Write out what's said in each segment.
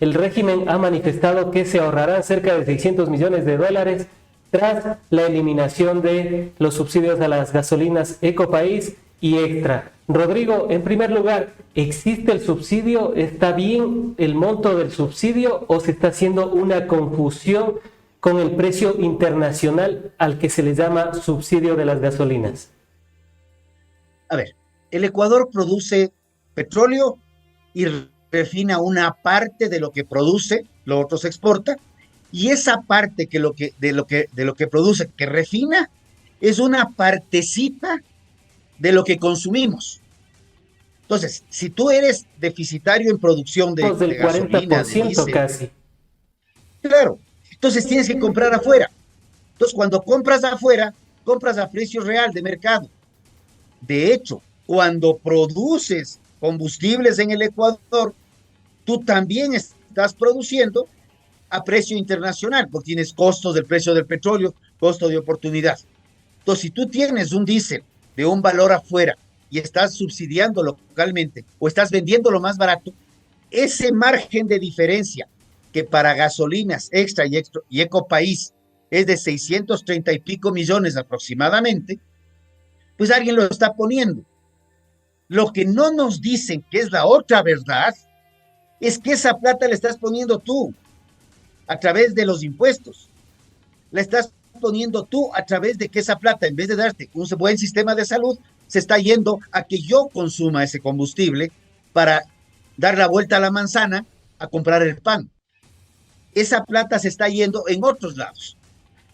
el régimen ha manifestado que se ahorrarán cerca de 600 millones de dólares tras la eliminación de los subsidios a las gasolinas Ecopaís y Extra. Rodrigo, en primer lugar, ¿existe el subsidio? ¿Está bien el monto del subsidio o se está haciendo una confusión con el precio internacional al que se le llama subsidio de las gasolinas? A ver, el Ecuador produce petróleo y refina una parte de lo que produce, lo otro se exporta, y esa parte de lo que produce, que refina, es una partecita de lo que consumimos. Entonces, si tú eres deficitario en producción de Del gasolina, de 40% diésel, casi. claro, entonces tienes que comprar afuera. Entonces, cuando compras afuera, compras a precio real de mercado. De hecho, cuando produces combustibles en el Ecuador, tú también estás produciendo a precio internacional, porque tienes costos del precio del petróleo, costo de oportunidad. Entonces, si tú tienes un diésel de un valor afuera y estás subsidiando localmente o estás vendiendo lo más barato, ese margen de diferencia que para gasolinas extra y Ecopaís es de 630 y pico millones aproximadamente, pues alguien lo está poniendo. Lo que no nos dicen, que es la otra verdad, es que esa plata la estás poniendo tú a través de los impuestos. La estás poniendo tú a través de que esa plata, en vez de darte un buen sistema de salud, se está yendo a que yo consuma ese combustible para dar la vuelta a la manzana a comprar el pan. Esa plata se está yendo en otros lados.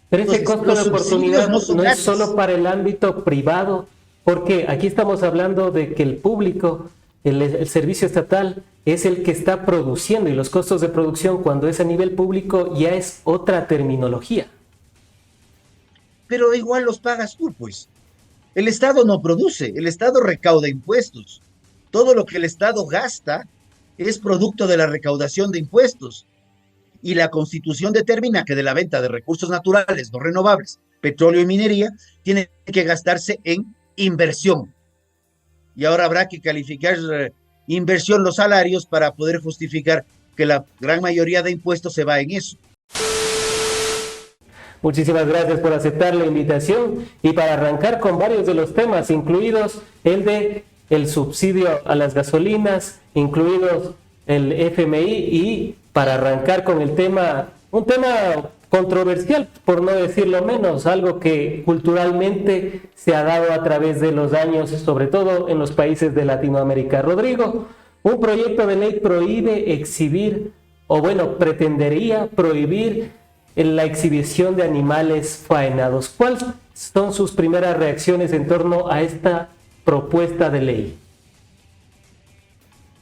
Pero ese Entonces, costo de los subsidios no oportunidad son no es solo gratis. para el ámbito privado, porque aquí estamos hablando de que el público, el servicio estatal, es el que está produciendo y los costos de producción cuando es a nivel público ya es otra terminología. Pero igual los pagas tú, pues. El Estado no produce, el Estado recauda impuestos. Todo lo que el Estado gasta es producto de la recaudación de impuestos. Y la Constitución determina que de la venta de recursos naturales no renovables, petróleo y minería, tiene que gastarse en inversión. Y ahora habrá que calificar inversión los salarios para poder justificar que la gran mayoría de impuestos se va en eso. Muchísimas gracias por aceptar la invitación y para arrancar con varios de los temas, incluidos el de el subsidio a las gasolinas, incluidos el FMI y para arrancar con el tema, un tema controversial, por no decirlo menos, algo que culturalmente se ha dado a través de los años, sobre todo en los países de Latinoamérica. Rodrigo, un proyecto de ley prohíbe exhibir, o bueno, pretendería prohibir en la exhibición de animales faenados. ¿Cuáles son sus primeras reacciones en torno a esta propuesta de ley?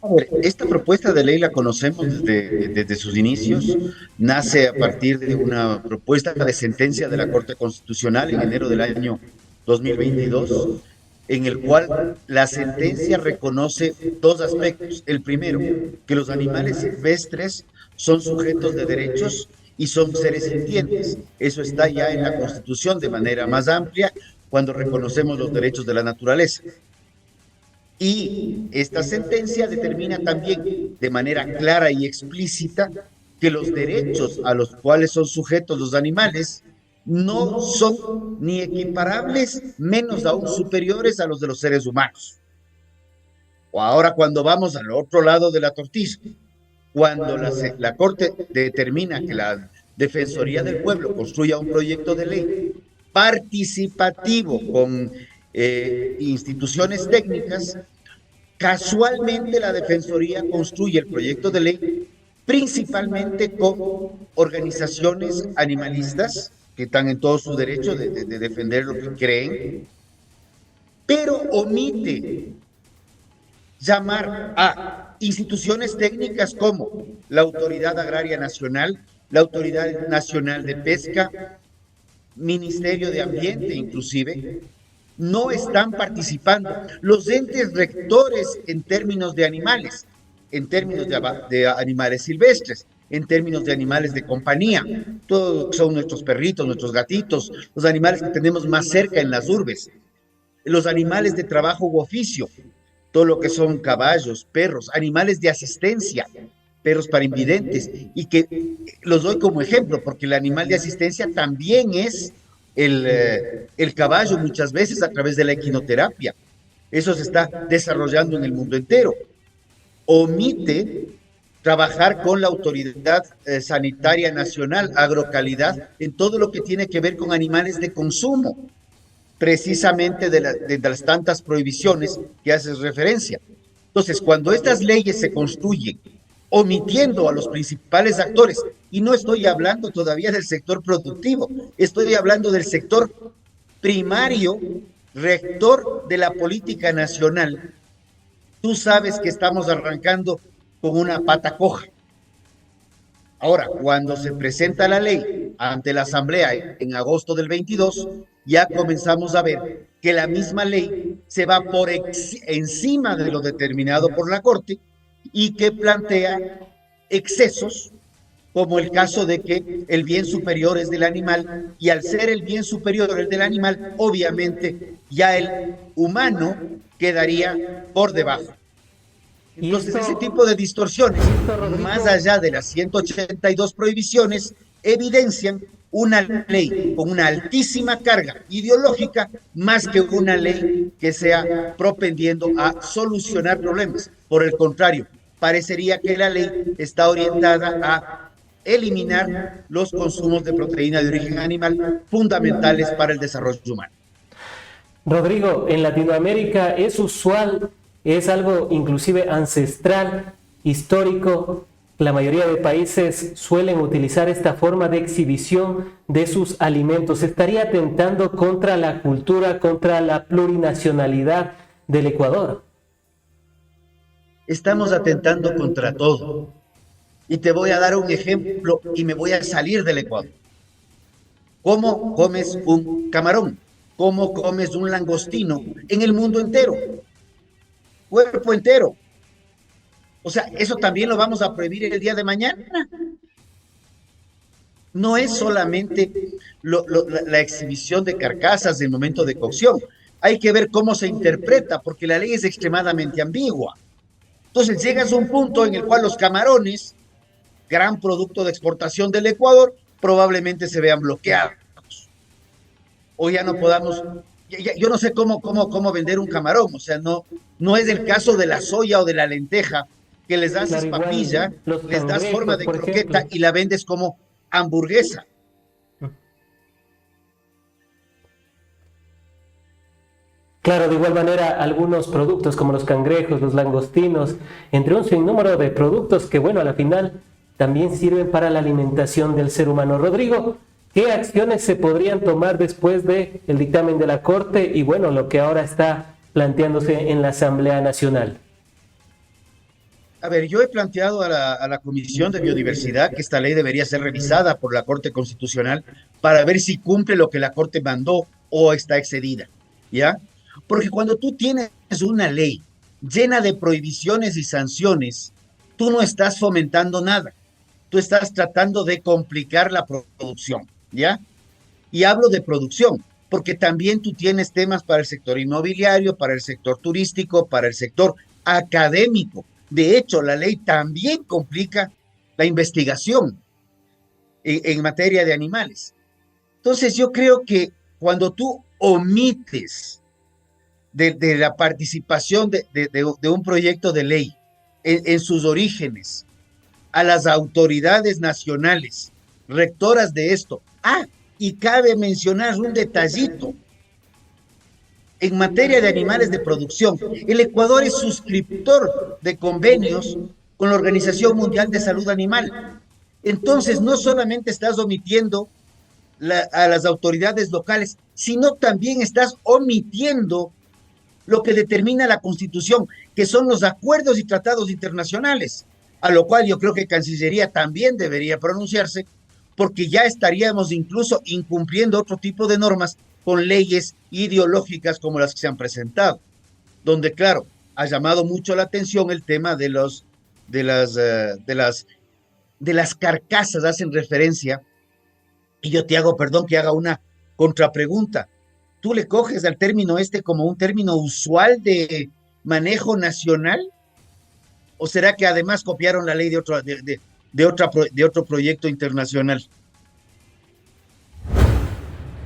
A ver, esta propuesta de ley la conocemos desde sus inicios. Nace a partir de una propuesta de sentencia de la Corte Constitucional en enero del año 2022, en el cual la sentencia reconoce dos aspectos. El primero, que los animales silvestres son sujetos de derechos y son seres sintientes. Eso está ya en la Constitución de manera más amplia cuando reconocemos los derechos de la naturaleza. Y esta sentencia determina también de manera clara y explícita que los derechos a los cuales son sujetos los animales no son ni equiparables, menos aún superiores a los de los seres humanos. O ahora cuando vamos al otro lado de la tortilla, cuando la Corte determina que la Defensoría del Pueblo construya un proyecto de ley participativo con instituciones técnicas, casualmente la Defensoría construye el proyecto de ley principalmente con organizaciones animalistas que están en todo su derecho de defender lo que creen, pero omite llamar a instituciones técnicas como la Autoridad Agraria Nacional, la Autoridad Nacional de Pesca, Ministerio de Ambiente inclusive, no están participando. Los entes rectores en términos de animales, en términos de animales silvestres, en términos de animales de compañía, todos son nuestros perritos, nuestros gatitos, los animales que tenemos más cerca en las urbes, los animales de trabajo u oficio, todo lo que son caballos, perros, animales de asistencia. perros para invidentes, y que los doy como ejemplo, porque el animal de asistencia también es el caballo muchas veces a través de la equinoterapia. Eso se está desarrollando en el mundo entero. Omite trabajar con la Autoridad Sanitaria Nacional, Agrocalidad, en todo lo que tiene que ver con animales de consumo, precisamente de las tantas prohibiciones que haces referencia. Entonces, cuando estas leyes se construyen omitiendo a los principales actores, y no estoy hablando todavía del sector productivo, estoy hablando del sector primario, rector de la política nacional, tú sabes que estamos arrancando con una pata coja. Ahora, cuando se presenta la ley ante la Asamblea en agosto del 22, ya comenzamos a ver que la misma ley se va por encima de lo determinado por la Corte y que plantea excesos, como el caso de que el bien superior es del animal, y al ser el bien superior el del animal, obviamente ya el humano quedaría por debajo. Entonces, ese tipo de distorsiones, más allá de las 182 prohibiciones, evidencian una ley con una altísima carga ideológica más que una ley que sea propendiendo a solucionar problemas. Por el contrario, parecería que la ley está orientada a eliminar los consumos de proteína de origen animal fundamentales para el desarrollo humano. Rodrigo, en Latinoamérica es usual, es algo inclusive ancestral, histórico. La mayoría de países suelen utilizar esta forma de exhibición de sus alimentos. ¿Estaría atentando contra la cultura, contra la plurinacionalidad del Ecuador? Estamos atentando contra todo. Y te voy a dar un ejemplo y me voy a salir del Ecuador. ¿Cómo comes un camarón? ¿Cómo comes un langostino en el mundo entero? Cuerpo entero. O sea, eso también lo vamos a prohibir el día de mañana. No es solamente la exhibición de carcasas del momento de cocción. Hay que ver cómo se interpreta, porque la ley es extremadamente ambigua. Entonces llegas a un punto en el cual los camarones, gran producto de exportación del Ecuador, probablemente se vean bloqueados. O ya no podamos, yo no sé cómo vender un camarón, o sea, no es el caso de la soya o de la lenteja, que les das Claro, papilla, les das forma de croqueta ejemplo, y la vendes como hamburguesa. Claro, de igual manera, algunos productos como los cangrejos, los langostinos, entre un sinnúmero de productos que, bueno, a la final también sirven para la alimentación del ser humano. Rodrigo, ¿qué acciones se podrían tomar después del dictamen de la Corte y, bueno, lo que ahora está planteándose en la Asamblea Nacional? A ver, yo he planteado a la Comisión de Biodiversidad que esta ley debería ser revisada por la Corte Constitucional para ver si cumple lo que la Corte mandó o está excedida, ¿ya? Porque cuando tú tienes una ley llena de prohibiciones y sanciones, tú no estás fomentando nada, tú estás tratando de complicar la producción, ¿ya? Y hablo de producción, porque también tú tienes temas para el sector inmobiliario, para el sector turístico, para el sector académico. De hecho, la ley también complica la investigación en materia de animales. Entonces, yo creo que cuando tú omites de la participación de un proyecto de ley en sus orígenes a las autoridades nacionales rectoras de esto, y cabe mencionar un detallito. En materia de animales de producción, el Ecuador es suscriptor de convenios con la Organización Mundial de Salud Animal. Entonces, no solamente estás omitiendo a las autoridades locales, sino también estás omitiendo lo que determina la Constitución, que son los acuerdos y tratados internacionales, a lo cual yo creo que Cancillería también debería pronunciarse, porque ya estaríamos incluso incumpliendo otro tipo de normas con leyes ideológicas como las que se han presentado, donde, claro, ha llamado mucho la atención el tema de las carcasas, hacen referencia, y yo te hago, perdón, que haga una contrapregunta. ¿Tú le coges al término este como un término usual de manejo nacional? ¿O será que además copiaron la ley de otro proyecto internacional?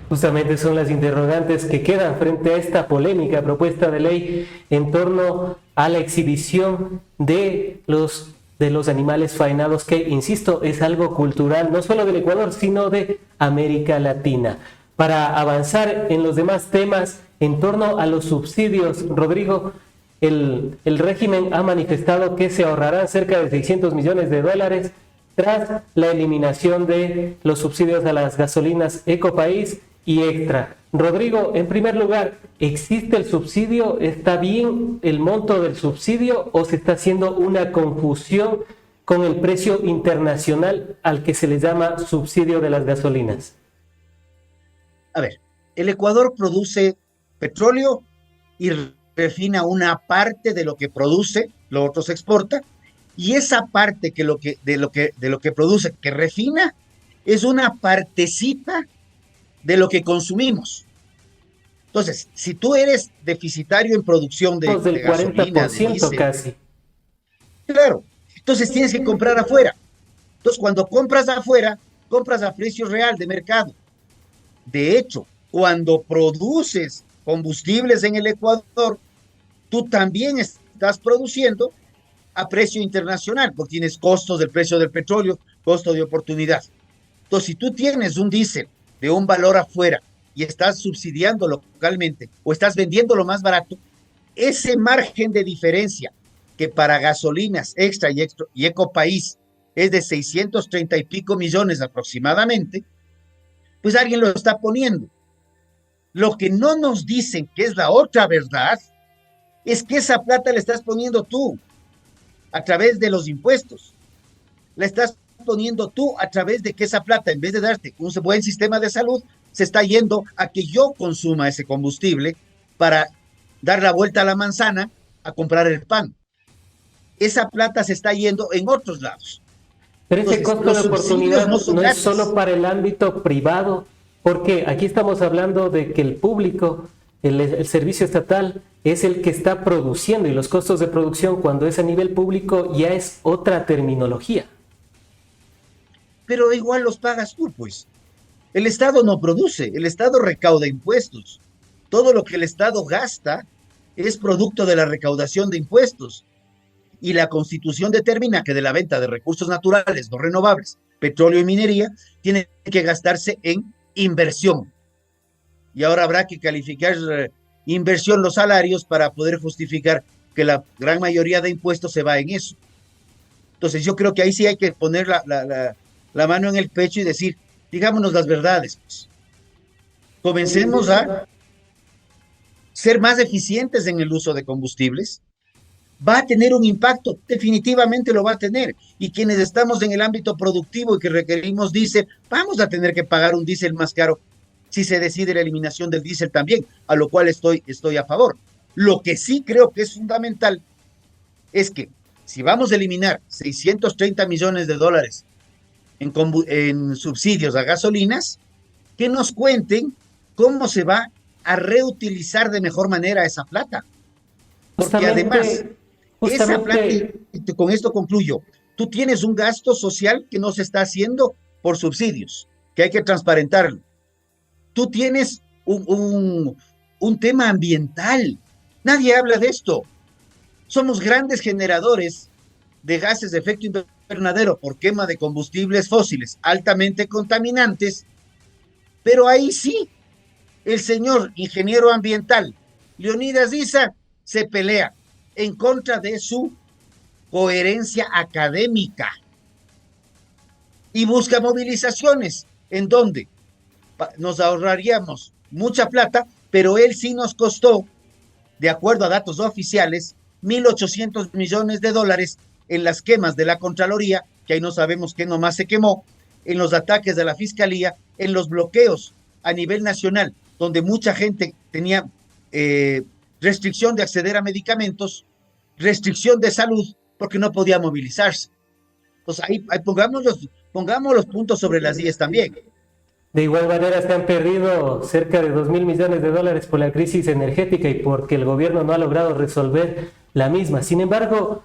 Justamente son las interrogantes que quedan frente a esta polémica propuesta de ley en torno a la exhibición de los animales faenados, que, insisto, es algo cultural, no solo del Ecuador, sino de América Latina. Para avanzar en los demás temas en torno a los subsidios, Rodrigo, el régimen ha manifestado que se ahorrarán cerca de 600 millones de dólares tras la eliminación de los subsidios a las gasolinas Ecopaís y Extra. Rodrigo, en primer lugar, ¿existe el subsidio? ¿Está bien el monto del subsidio o se está haciendo una confusión con el precio internacional al que se le llama subsidio de las gasolinas? A ver, el Ecuador produce petróleo y refina una parte de lo que produce, lo otro se exporta, y esa parte de lo que produce, que refina, es una partecita de lo que consumimos. Entonces, si tú eres deficitario en producción de gasolina, de diésel, casi. Claro, entonces tienes que comprar afuera. Entonces, cuando compras afuera, compras a precio real de mercado. De hecho, cuando produces combustibles en el Ecuador, tú también estás produciendo a precio internacional, porque tienes costos del precio del petróleo, costo de oportunidad. Entonces, si tú tienes un diésel de un valor afuera y estás subsidiando localmente o estás vendiéndolo más barato, ese margen de diferencia que para gasolinas Extra y Ecopaís es de 630 y pico millones aproximadamente, pues alguien lo está poniendo. Lo que no nos dicen, que es la otra verdad, es que esa plata la estás poniendo tú a través de los impuestos. La estás poniendo tú a través de que esa plata, en vez de darte un buen sistema de salud, se está yendo a que yo consuma ese combustible para dar la vuelta a la manzana a comprar el pan. Esa plata se está yendo en otros lados. Pero ese costo de oportunidad no es solo para el ámbito privado, porque aquí estamos hablando de que el público, el servicio estatal, es el que está produciendo, y los costos de producción, cuando es a nivel público, ya es otra terminología. Pero igual los pagas tú, pues. El Estado no produce, el Estado recauda impuestos. Todo lo que el Estado gasta es producto de la recaudación de impuestos. Y la Constitución determina que de la venta de recursos naturales no renovables, petróleo y minería, tiene que gastarse en inversión. Y ahora habrá que calificar inversión los salarios para poder justificar que la gran mayoría de impuestos se va en eso. Entonces yo creo que ahí sí hay que poner la mano en el pecho y decir, digámonos las verdades, pues. Comencemos a ser más eficientes en el uso de combustibles. Va a tener un impacto, definitivamente lo va a tener. Y quienes estamos en el ámbito productivo y que requerimos diésel, vamos a tener que pagar un diésel más caro si se decide la eliminación del diésel también, a lo cual estoy a favor. Lo que sí creo que es fundamental es que si vamos a eliminar 630 millones de dólares en subsidios a gasolinas, que nos cuenten cómo se va a reutilizar de mejor manera esa plata. Porque además, esa plata, y con esto concluyo, tú tienes un gasto social que no se está haciendo por subsidios, que hay que transparentarlo. Tú tienes un tema ambiental. Nadie habla de esto. Somos grandes generadores de gases de efecto invernadero por quema de combustibles fósiles altamente contaminantes, pero ahí sí, el señor ingeniero ambiental Leonidas Issa se pelea en contra de su coherencia académica y busca movilizaciones en donde nos ahorraríamos mucha plata, pero él sí nos costó, de acuerdo a datos oficiales, 1.800 millones de dólares en las quemas de la Contraloría, que ahí no sabemos qué nomás se quemó, en los ataques de la Fiscalía, en los bloqueos a nivel nacional, donde mucha gente tenía restricción de acceder a medicamentos, restricción de salud, porque no podía movilizarse. Entonces ahí pongamos los puntos sobre las IES también. De igual manera se han perdido cerca de 2.000 millones de dólares por la crisis energética y porque el gobierno no ha logrado resolver la misma. Sin embargo,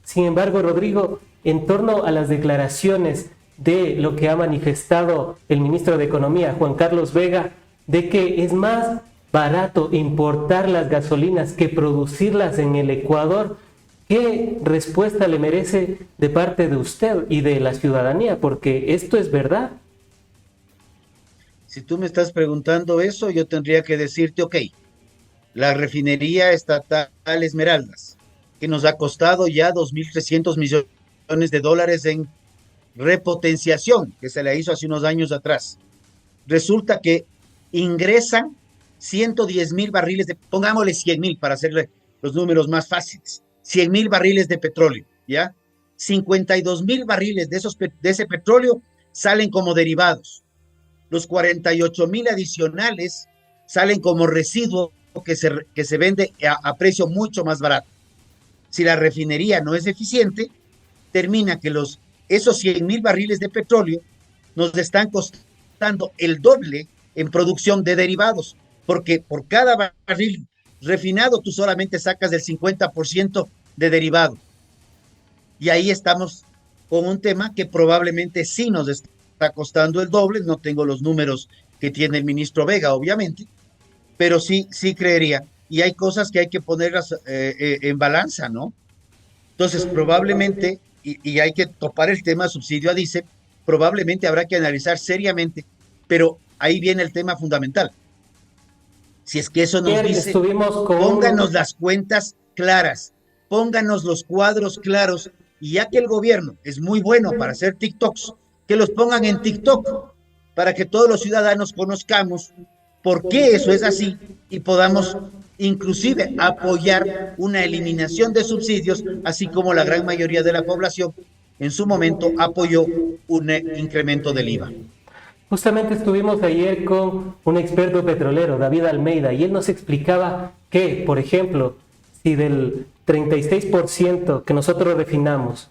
Sin embargo, Rodrigo, en torno a las declaraciones de lo que ha manifestado el ministro de Economía, Juan Carlos Vega, de que es más barato importar las gasolinas que producirlas en el Ecuador, ¿qué respuesta le merece de parte de usted y de la ciudadanía? Porque esto es verdad. Si tú me estás preguntando eso, yo tendría que decirte, ok, la refinería estatal Esmeraldas, que nos ha costado ya 2.300 millones de dólares en repotenciación, que se la hizo hace unos años atrás. Resulta que ingresan 110.000 barriles de, pongámosle 100.000 para hacerle los números más fáciles, 100.000 barriles de petróleo, ¿ya? 52.000 barriles de ese petróleo salen como derivados. Los 48.000 adicionales salen como residuo que se vende a precio mucho más barato. Si la refinería no es eficiente, termina que esos 100.000 barriles de petróleo nos están costando el doble en producción de derivados, porque por cada barril refinado tú solamente sacas del 50% de derivado. Y ahí estamos con un tema que probablemente sí nos está costando el doble. No tengo los números que tiene el ministro Vega, obviamente, pero sí creería. Y hay cosas que hay que ponerlas en balanza, ¿no? Entonces, probablemente, y hay que topar el tema subsidio a diésel, probablemente habrá que analizar seriamente, pero ahí viene el tema fundamental. Si es que eso nos dice, pónganos las cuentas claras, pónganos los cuadros claros, y ya que el gobierno es muy bueno para hacer TikToks, que los pongan en TikTok, para que todos los ciudadanos conozcamos por qué eso es así y podamos inclusive apoyar una eliminación de subsidios, así como la gran mayoría de la población en su momento apoyó un incremento del IVA. Justamente estuvimos ayer con un experto petrolero, David Almeida, y él nos explicaba que, por ejemplo, si del 36% que nosotros refinamos,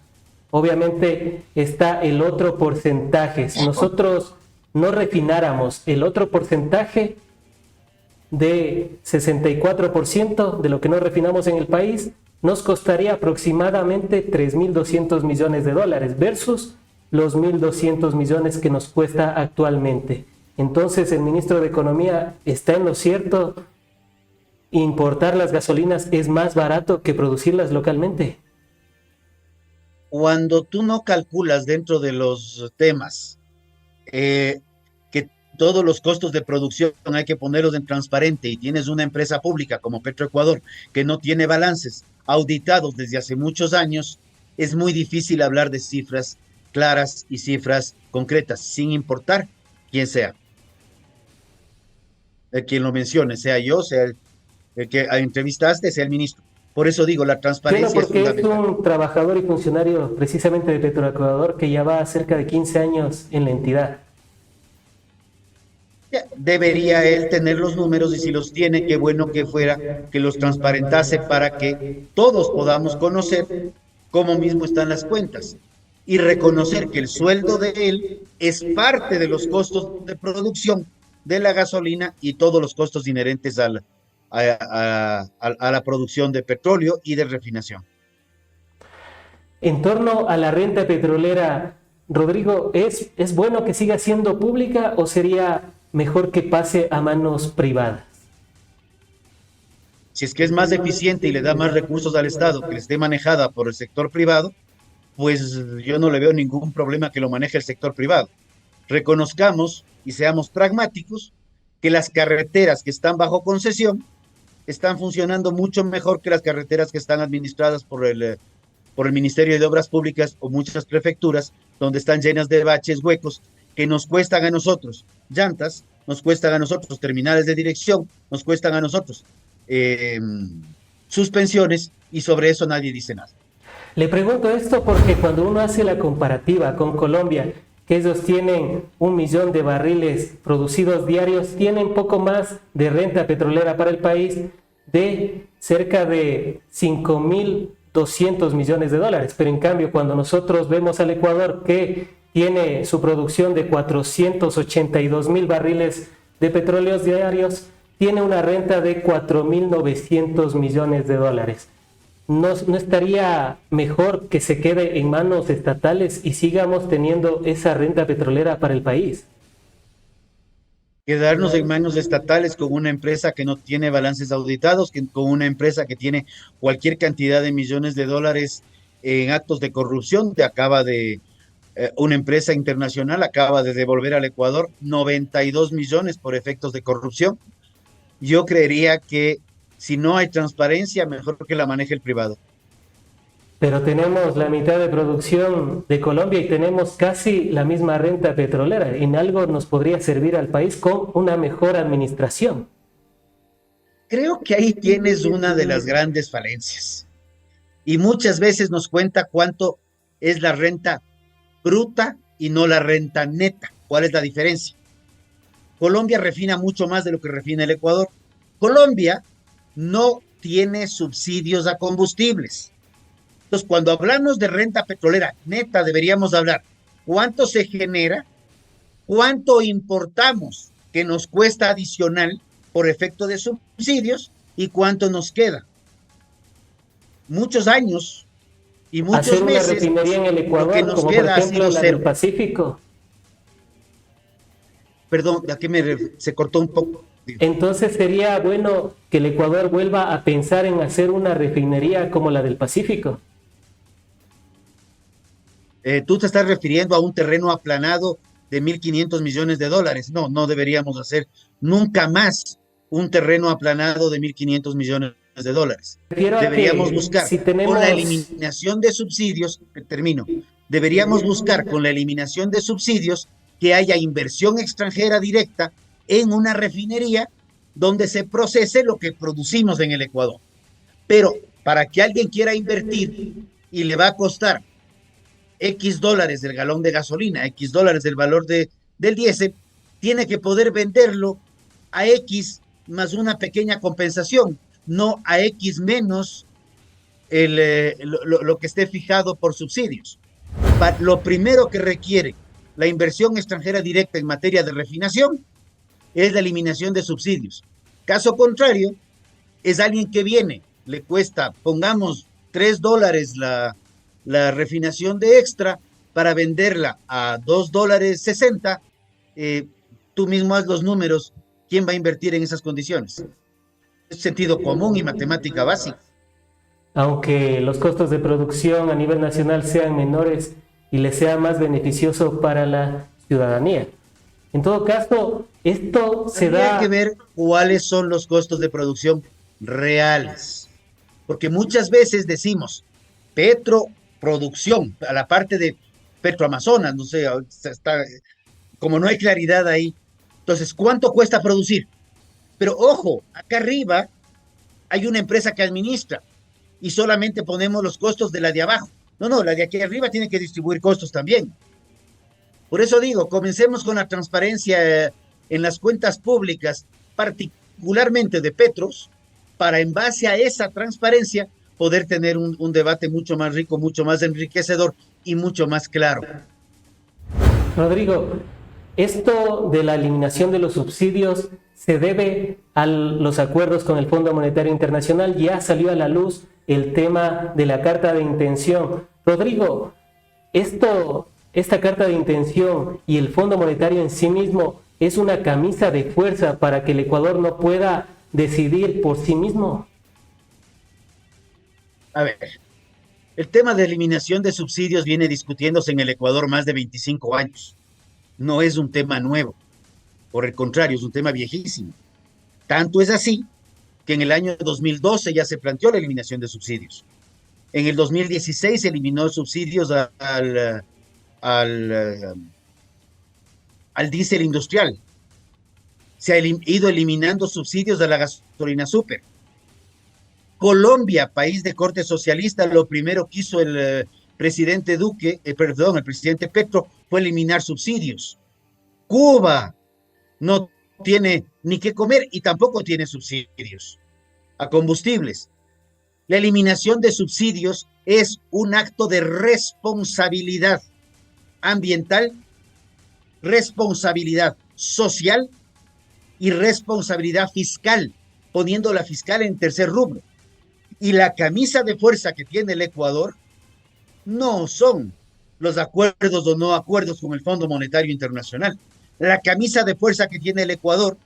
obviamente está el otro porcentaje. Si nosotros no refináramos el otro porcentaje de 64% de lo que no refinamos en el país, nos costaría aproximadamente 3.200 millones de dólares versus los 1.200 millones que nos cuesta actualmente. Entonces, el ministro de Economía está en lo cierto. ¿Importar las gasolinas es más barato que producirlas localmente? Cuando tú no calculas dentro de los temas que todos los costos de producción hay que ponerlos en transparente y tienes una empresa pública como Petroecuador que no tiene balances auditados desde hace muchos años, es muy difícil hablar de cifras claras y cifras concretas, sin importar quién sea. Quien lo mencione, sea yo, sea el que entrevistaste, sea el ministro. Por eso digo, la transparencia es fundamental. Es un trabajador y funcionario precisamente de Petroecuador que ya va cerca de 15 años en la entidad. Debería él tener los números y si los tiene, qué bueno que fuera que los transparentase para que todos podamos conocer cómo mismo están las cuentas y reconocer que el sueldo de él es parte de los costos de producción de la gasolina y todos los costos inherentes a la producción de petróleo y de refinación. En torno a la renta petrolera, Rodrigo, ¿es bueno que siga siendo pública o sería mejor que pase a manos privadas? Si es que es más eficiente y le da más recursos al Estado que esté manejada por el sector privado, pues yo no le veo ningún problema que lo maneje el sector privado. Reconozcamos y seamos pragmáticos que las carreteras que están bajo concesión están funcionando mucho mejor que las carreteras que están administradas por el Ministerio de Obras Públicas o muchas prefecturas, donde están llenas de baches, huecos, que nos cuestan a nosotros llantas, nos cuestan a nosotros terminales de dirección, nos cuestan a nosotros suspensiones, y sobre eso nadie dice nada. Le pregunto esto porque cuando uno hace la comparativa con Colombia, que ellos tienen 1 millón de barriles producidos diarios, tienen poco más de renta petrolera para el país de cerca de 5.200 millones de dólares. Pero en cambio, cuando nosotros vemos al Ecuador, que tiene su producción de 482.000 barriles de petróleos diarios, tiene una renta de 4.900 millones de dólares. ¿no estaría mejor que se quede en manos estatales y sigamos teniendo esa renta petrolera para el país? Quedarnos en manos estatales con una empresa que no tiene balances auditados, con una empresa que tiene cualquier cantidad de millones de dólares en actos de corrupción, una empresa internacional acaba de devolver al Ecuador 92 millones por efectos de corrupción. Yo creería que si no hay transparencia, mejor que la maneje el privado. Pero tenemos la mitad de producción de Colombia y tenemos casi la misma renta petrolera. En algo nos podría servir al país con una mejor administración. Creo que ahí tienes una de las grandes falencias. Y muchas veces nos cuenta cuánto es la renta bruta y no la renta neta. ¿Cuál es la diferencia? Colombia refina mucho más de lo que refina el Ecuador. Colombia no tiene subsidios a combustibles. Entonces, cuando hablamos de renta petrolera neta, deberíamos hablar cuánto se genera, cuánto importamos que nos cuesta adicional por efecto de subsidios y cuánto nos queda. Muchos años y muchos hacer meses. Una refinería en el Ecuador, lo que nos como queda por ejemplo ha sido la cero. del Pacífico. Perdón, aquí se cortó un poco. Entonces sería bueno que el Ecuador vuelva a pensar en hacer una refinería como la del Pacífico. Tú te estás refiriendo a un terreno aplanado de 1.500 millones de dólares. No, no deberíamos hacer nunca más un terreno aplanado de 1.500 millones de dólares. Deberíamos buscar con la eliminación de subsidios, deberíamos buscar con la eliminación de subsidios que haya inversión extranjera directa en una refinería donde se procese lo que producimos en el Ecuador. Pero para que alguien quiera invertir y le va a costar X dólares del galón de gasolina, X dólares del valor del diésel, tiene que poder venderlo a X más una pequeña compensación, no a X menos lo que esté fijado por subsidios. Lo primero que requiere la inversión extranjera directa en materia de refinación es la eliminación de subsidios. Caso contrario, es alguien que viene, le cuesta, pongamos, $3 la refinación de extra para venderla a $2.60, tú mismo haz los números, ¿quién va a invertir en esas condiciones? Es sentido común y matemática básica. Aunque los costos de producción a nivel nacional sean menores y les sea más beneficioso para la ciudadanía. En todo caso, esto se da... Hay que ver cuáles son los costos de producción reales, porque muchas veces decimos petroproducción, a la parte de Petroamazonas, no sé, como no hay claridad ahí, entonces, ¿cuánto cuesta producir? Pero ojo, acá arriba hay una empresa que administra y solamente ponemos los costos de la de abajo. No, la de aquí arriba tiene que distribuir costos también. Por eso digo, comencemos con la transparencia en las cuentas públicas, particularmente de Petros, para en base a esa transparencia poder tener un debate mucho más rico, mucho más enriquecedor y mucho más claro. Rodrigo, esto de la eliminación de los subsidios se debe a los acuerdos con el Fondo Monetario Internacional. Ya salió a la luz el tema de la carta de intención. Rodrigo, esta carta de intención y el Fondo Monetario en sí mismo es una camisa de fuerza para que el Ecuador no pueda decidir por sí mismo. A ver, el tema de eliminación de subsidios viene discutiéndose en el Ecuador más de 25 años. No es un tema nuevo, por el contrario, es un tema viejísimo. Tanto es así que en el año 2012 ya se planteó la eliminación de subsidios. En el 2016 se eliminó subsidios al diésel industrial. Se ha ido eliminando subsidios a la gasolina súper. Colombia, país de corte socialista, lo primero que hizo el presidente el presidente Petro fue eliminar subsidios. Cuba no tiene ni qué comer y tampoco tiene subsidios a combustibles. La eliminación de subsidios es un acto de responsabilidad ambiental, responsabilidad social y responsabilidad fiscal, poniendo la fiscal en tercer rubro. Y la camisa de fuerza que tiene el Ecuador no son los acuerdos o no acuerdos con el Fondo Monetario Internacional. La camisa de fuerza que tiene el Ecuador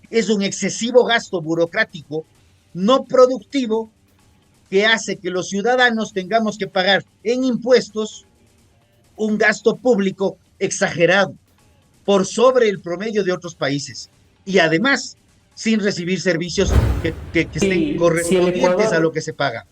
es un excesivo gasto burocrático no productivo que hace que los ciudadanos tengamos que pagar en impuestos un gasto público exagerado por sobre el promedio de otros países y además sin recibir servicios que estén correspondientes a lo que se paga.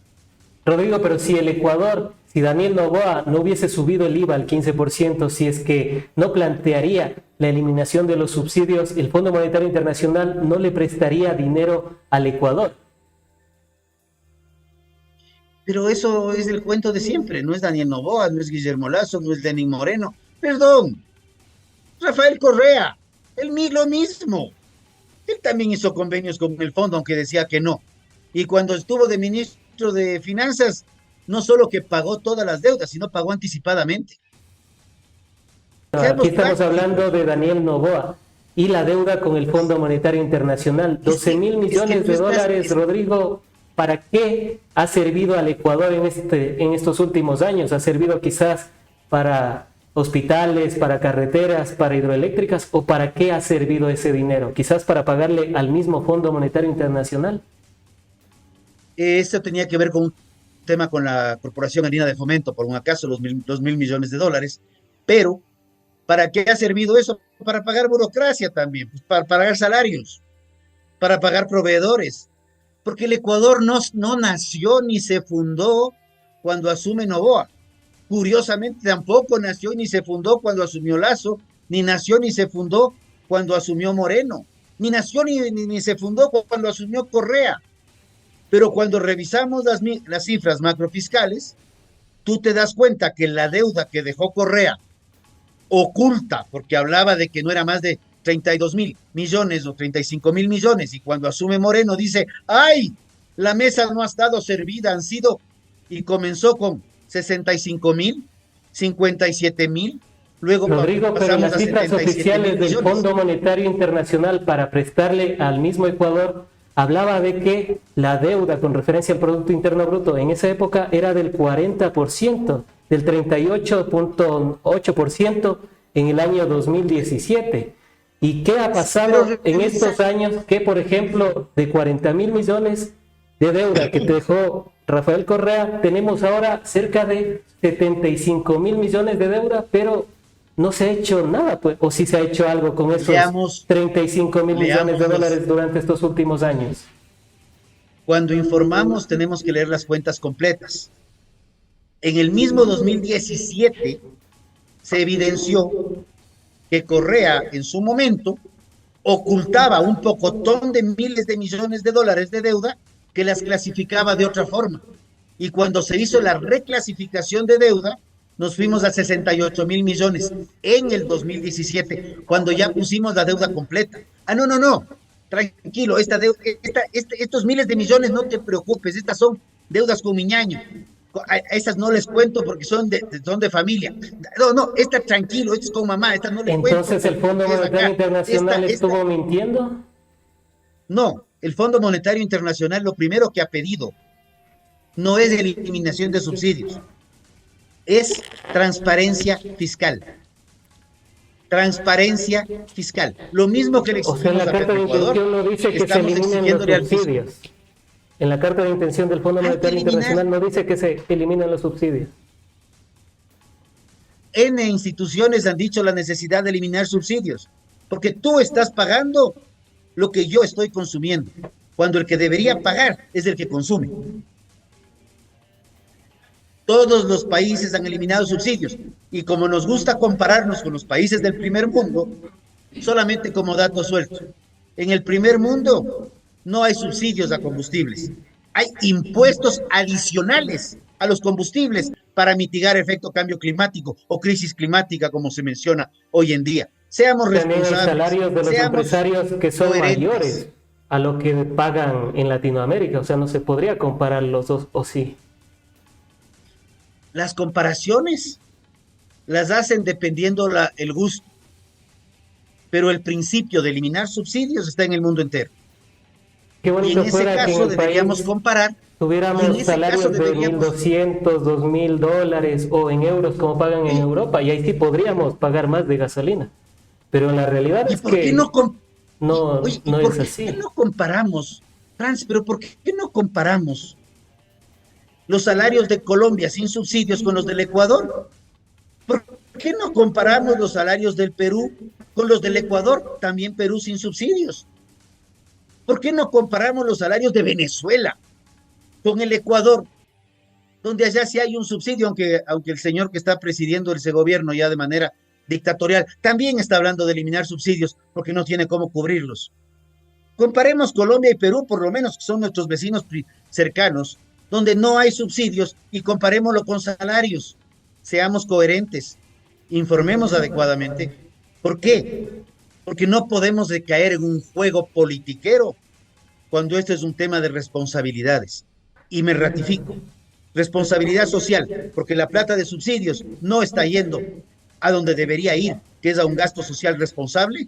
Rodrigo, pero si el Ecuador, si Daniel Noboa no hubiese subido el IVA al 15%, si es que no plantearía la eliminación de los subsidios, el Fondo Monetario Internacional no le prestaría dinero al Ecuador. Pero eso es el cuento de siempre, no es Daniel Noboa, no es Guillermo Lazo, no es Lenín Moreno, perdón, Rafael Correa, lo mismo. Él también hizo convenios con el fondo, aunque decía que no. Y cuando estuvo de ministro de Finanzas, no solo que pagó todas las deudas, sino pagó anticipadamente. Aquí estamos hablando de Daniel Noboa y la deuda con el Fondo Monetario Internacional, 12,000 millones de dólares, Rodrigo. ¿Para qué ha servido al Ecuador en estos últimos años? ¿Ha servido quizás para hospitales, para carreteras, para hidroeléctricas? ¿O para qué ha servido ese dinero? ¿Quizás para pagarle al mismo Fondo Monetario Internacional? Esto tenía que ver con un tema con la Corporación Andina de Fomento, por un acaso los mil millones de dólares, pero ¿para qué ha servido eso? Para pagar burocracia también, pues para pagar salarios, para pagar proveedores, porque el Ecuador no nació ni se fundó cuando asume Noboa. Curiosamente tampoco nació ni se fundó cuando asumió Lazo, ni nació ni se fundó cuando asumió Moreno, ni nació ni se fundó cuando asumió Correa. Pero cuando revisamos las cifras macrofiscales, tú te das cuenta que la deuda que dejó Correa oculta, porque hablaba de que no era más de 32,000 millones o 35,000 millones, y cuando asume Moreno dice, ¡ay! La mesa no ha estado servida, han sido, y comenzó con 65,000, 57,000, luego Rodrigo, pero las cifras oficiales del Fondo Monetario Internacional para prestarle al mismo Ecuador hablaba de que la deuda con referencia al Producto Interno Bruto en esa época era del 40%, del 38.8% en el año 2017. ¿Y qué ha pasado en estos años? Que, por ejemplo, de 40,000 millones de deuda que dejó Rafael Correa, tenemos ahora cerca de 75,000 millones de deuda, pero no se ha hecho nada, pues, o sí se ha hecho algo con esos 35,000 millones de dólares durante estos últimos años. Cuando informamos tenemos que leer las cuentas completas. En el mismo 2017 se evidenció que Correa en su momento ocultaba un pocotón de miles de millones de dólares de deuda que las clasificaba de otra forma. Y cuando se hizo la reclasificación de deuda, nos fuimos a 68,000 millones en el 2017, cuando ya pusimos la deuda completa. No, tranquilo, estos miles de millones no te preocupes, estas son deudas con Miñaño. A esas no les cuento porque son de familia. No, esta tranquilo, esta es con mamá, esta no les cuento. Entonces el Fondo Monetario Internacional estuvo mintiendo. No, el Fondo Monetario Internacional lo primero que ha pedido no es eliminación de subsidios, es transparencia fiscal. Transparencia fiscal. Lo mismo que le exigimos a Petro Ecuador. No dice que se eliminen los subsidios. En la carta de intención del Fondo Monetario Internacional no dice que se eliminen los subsidios. N instituciones han dicho la necesidad de eliminar subsidios, porque tú estás pagando lo que yo estoy consumiendo, cuando el que debería pagar es el que consume. Todos los países han eliminado subsidios, y como nos gusta compararnos con los países del primer mundo, solamente como dato suelto, en el primer mundo no hay subsidios a combustibles, hay impuestos adicionales a los combustibles para mitigar efecto cambio climático o crisis climática, como se menciona hoy en día. Seamos responsables. También hay salarios de los empresarios que son mayores a lo que pagan en Latinoamérica, o sea, no se podría comparar los dos, ¿o sí? Las comparaciones las hacen dependiendo el gusto, pero el principio de eliminar subsidios está en el mundo entero. Qué Y en bonito ese fuera que en caso el deberíamos país comparar, y en tuviéramos ese caso salarios de deberíamos, 1.200, $2.000 o en euros como pagan en sí, Europa, y ahí sí podríamos pagar más de gasolina. Pero la realidad ¿y es por qué no, que no, oye, ¿y no por es qué así. no comparamos, Franz, pero por qué no comparamos los salarios de Colombia sin subsidios con los del Ecuador? ¿Por qué no comparamos los salarios del Perú con los del Ecuador? También Perú sin subsidios. ¿Por qué no comparamos los salarios de Venezuela con el Ecuador, donde allá sí hay un subsidio, aunque el señor que está presidiendo ese gobierno ya de manera dictatorial también está hablando de eliminar subsidios porque no tiene cómo cubrirlos? Comparemos Colombia y Perú, por lo menos que son nuestros vecinos cercanos, donde no hay subsidios, y comparémoslo con salarios. Seamos coherentes, informemos adecuadamente. ¿Por qué? Porque no podemos caer en un juego politiquero cuando este es un tema de responsabilidades. Y me ratifico, responsabilidad social, porque la plata de subsidios no está yendo a donde debería ir, que es a un gasto social responsable.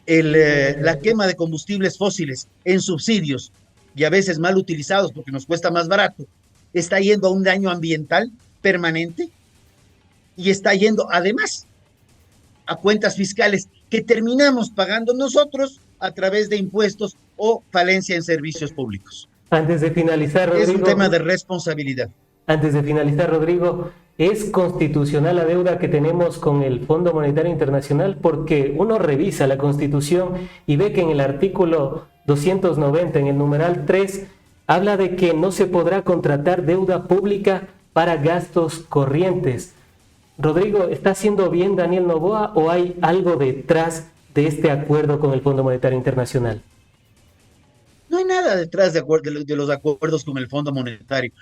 La quema de combustibles fósiles en subsidios y a veces mal utilizados porque nos cuesta más barato, está yendo a un daño ambiental permanente y está yendo además a cuentas fiscales que terminamos pagando nosotros a través de impuestos o falencia en servicios públicos. Antes de finalizar, Es un tema Rodrigo, de responsabilidad. Antes de finalizar, Rodrigo, ¿es constitucional la deuda que tenemos con el Fondo Monetario Internacional? Porque uno revisa la Constitución y ve que en el artículo 290, en el numeral 3, habla de que no se podrá contratar deuda pública para gastos corrientes. Rodrigo, ¿está haciendo bien Daniel Noboa o hay algo detrás de este acuerdo con el Fondo Monetario Internacional? No hay nada detrás de los acuerdos con el Fondo Monetario.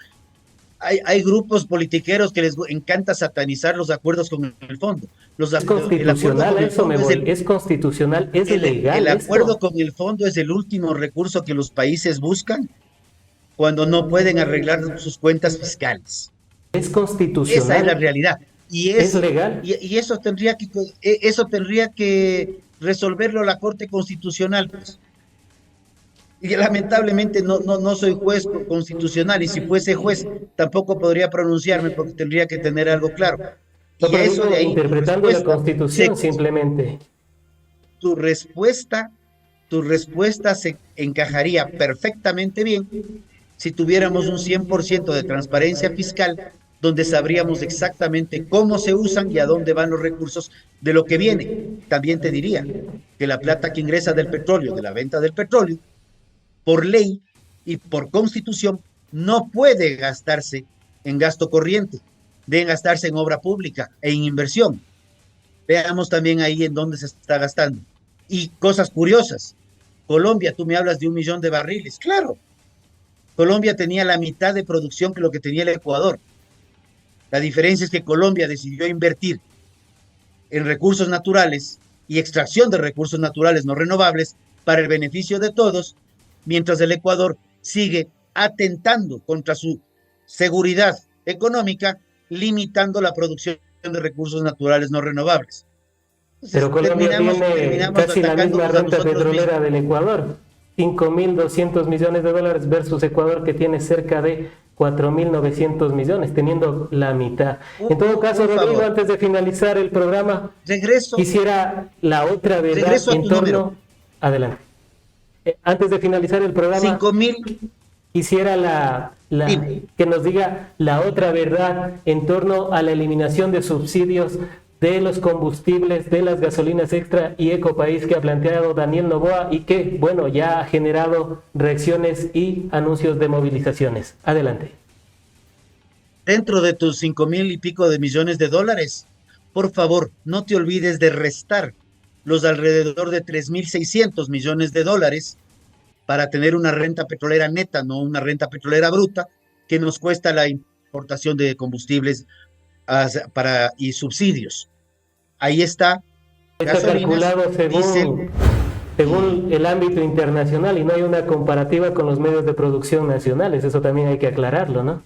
Hay grupos politiqueros que les encanta satanizar los acuerdos con el fondo. ¿Es El acuerdo constitucional con el eso? fondo ¿Es constitucional? ¿Es legal el acuerdo esto? con el fondo es el último recurso que los países buscan cuando no pueden arreglar sus cuentas fiscales. ¿Es Esa es la constitucional? realidad. ¿Es legal? Y eso tendría que resolverlo la Corte Constitucional, pues. Y lamentablemente no soy juez constitucional, y si fuese juez tampoco podría pronunciarme porque tendría que tener algo claro. No, Y a pero eso de digo, ahí interpretando la Constitución simplemente. tu respuesta, tu respuesta se encajaría perfectamente bien si tuviéramos un 100% de transparencia fiscal, donde sabríamos exactamente cómo se usan y a dónde van los recursos de lo que viene. También te diría que la plata que ingresa del petróleo, de la venta del petróleo, por ley y por constitución, no puede gastarse en gasto corriente, debe gastarse en obra pública e en inversión. Veamos también ahí en dónde se está gastando. Y cosas curiosas. Colombia, tú me hablas de 1 millón de barriles. Claro, Colombia tenía la mitad de producción que lo que tenía el Ecuador. La diferencia es que Colombia decidió invertir en recursos naturales y extracción de recursos naturales no renovables para el beneficio de todos, mientras el Ecuador sigue atentando contra su seguridad económica, limitando la producción de recursos naturales no renovables. Pero Entonces, Colombia tiene terminamos casi la misma atacándonos a renta nosotros petrolera mismos. del Ecuador, 5.200 millones de dólares versus Ecuador que tiene cerca de 4.900 millones, teniendo la mitad. En todo caso, Rodrigo, Favor, antes de finalizar el programa, regreso, quisiera la otra verdad regreso a en tu torno... número. Adelante. Antes de finalizar el programa, 5.000, quisiera dime. que nos diga la otra verdad en torno a la eliminación de subsidios de los combustibles, de las gasolinas extra y Ecopaís que ha planteado Daniel Noboa y que, bueno, ya ha generado reacciones y anuncios de movilizaciones. Adelante. Dentro de tus 5.000 y pico de millones de dólares, por favor, no te olvides de restar los alrededor de 3.600 millones de dólares para tener una renta petrolera neta, no una renta petrolera bruta, que nos cuesta la importación de combustibles y subsidios. Ahí está, Está gasolinas, calculado diésel, según el ámbito internacional y no hay una comparativa con los medios de producción nacionales. Eso también hay que aclararlo, ¿no?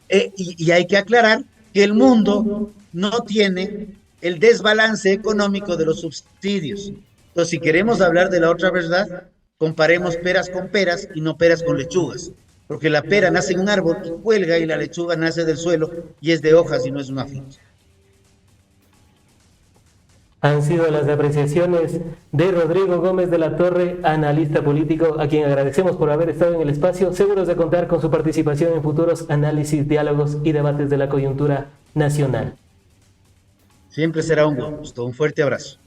y hay que aclarar que el mundo no tiene el desbalance económico de los subsidios. Entonces, si queremos hablar de la otra verdad, comparemos peras con peras y no peras con lechugas, porque la pera nace en un árbol y cuelga y la lechuga nace del suelo y es de hojas y no es una fruta. Han sido las apreciaciones de Rodrigo Gómez de la Torre, analista político, a quien agradecemos por haber estado en el espacio, seguros de contar con su participación en futuros análisis, diálogos y debates de la coyuntura nacional. Siempre será un gusto. Un fuerte abrazo.